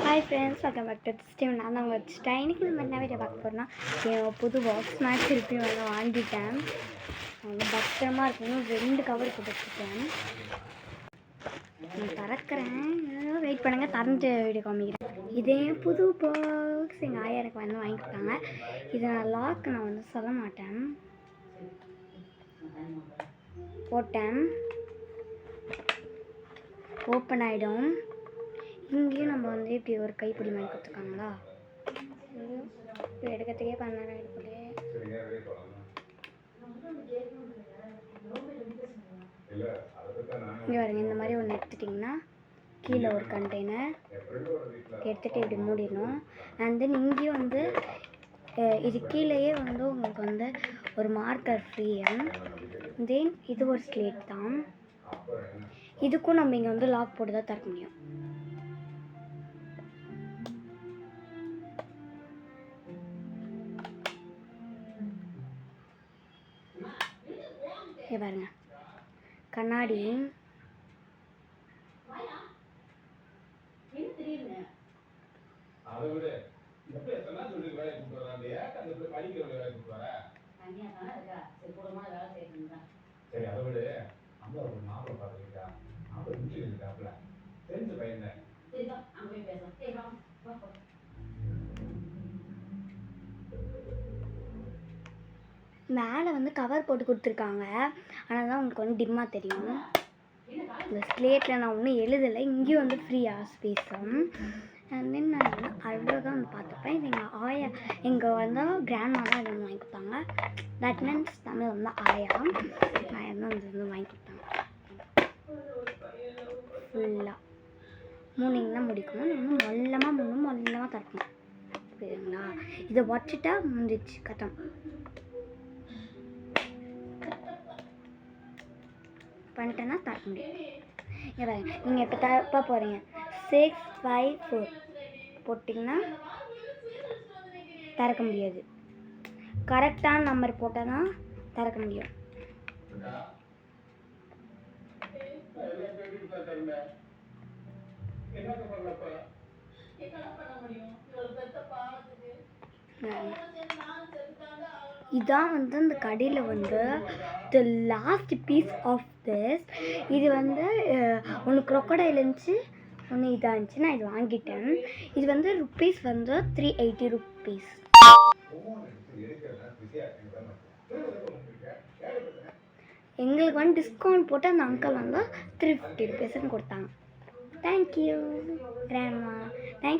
Hi friends, welcome back to steam. நான் தான் வச்சுட்டேன். இன்றைக்கி நம்ம என்ன வீடியோ பார்க்க போகிறோம்னா, புது பாக்ஸ் நான் திருப்பி வாங்கிட்டேன். பத்திரமா இருக்கணும். 2 கவர் போட்டு வச்சுருக்கேன். நான் திறக்கிறேன், வெயிட் பண்ணுங்கள், திறந்து வீடியோ காமிக்கிறேன். இதே புது பாக்ஸ் எங்கள் ஆயா எனக்கு வாங்கி கொடுத்தாங்க. இதை நான் சொல்ல மாட்டேன். போட்டேன், ஓப்பன் ஆகிடும். இங்கேயும் நம்ம இப்படி ஒரு கைப்பிடி மாதிரி கொடுத்துருக்காங்களா, இப்போ எடுக்கிறதுக்கே 10 நேரம் எடுக்கலே. இங்கே பாருங்க, இந்த மாதிரி ஒன்று எடுத்துட்டிங்கன்னா கீழே ஒரு கண்டெய்னர் எடுத்துகிட்டு இப்படி மூடிடணும். அண்ட் தென் இங்கேயும் இது கீழேயே உங்களுக்கு ஒரு மார்க்கர் ஃப்ரீ. தென் இது ஒரு ஸ்லேட் தான். இதுக்கும் நம்ம இங்கே லாக் போட்டு தான் திறக்க முடியும். இங்கே பாருங்க, கண்ணாடி. மேலே கவர் போட்டு கொடுத்துருக்காங்க, ஆனால் தான் உங்களுக்கு டிம்மாக தெரியும். இந்த ஸ்லேட்டில் நான் ஒன்றும் எழுதலை. இங்கேயும் ஃப்ரீயாக ஸ்பேஸும். அண்ட் தென் நான் அவ்வளோதான் பார்த்துப்பேன். இது எங்கள் ஆயா, கிராண்ட்மா தான் இது வாங்கி கொடுத்தாங்க. தட் மீன்ஸ் தமிழ் ஆயா தான் இது வாங்கி கொடுத்தாங்க. ஃபுல்லாக மூணிங் தான் முடிக்கணும். இன்னும் மொல்லமாக திறக்கணும், புரியுதுங்களா? இதை வச்சுட்டா முடிஞ்சிச்சு, கட்டம். பண்ணிட்டேன்னா திறக்க முடியும். நீங்கள் இப்போ தப்பா போகிறீங்க. 6 5 4 போட்டிங்கன்னா திறக்க முடியாது. கரெக்டான நம்பர் போட்டால் தான் திறக்க முடியும். இதான் அந்த கடையில் the last piece of this. இது ஒன்று க்ரொக்கடைல் இருந்துச்சு, ஒன்று இதாக இருந்துச்சு. நான் இது வாங்கிட்டேன். இது ருப்பீஸ் 380 ருப்பீஸ். எங்களுக்கு டிஸ்கவுண்ட் போட்டு அந்த அங்கிள் 350 ருப்பீஸ்ன்னு கொடுத்தாங்க. Thank you grandma. தேங்க்யூ.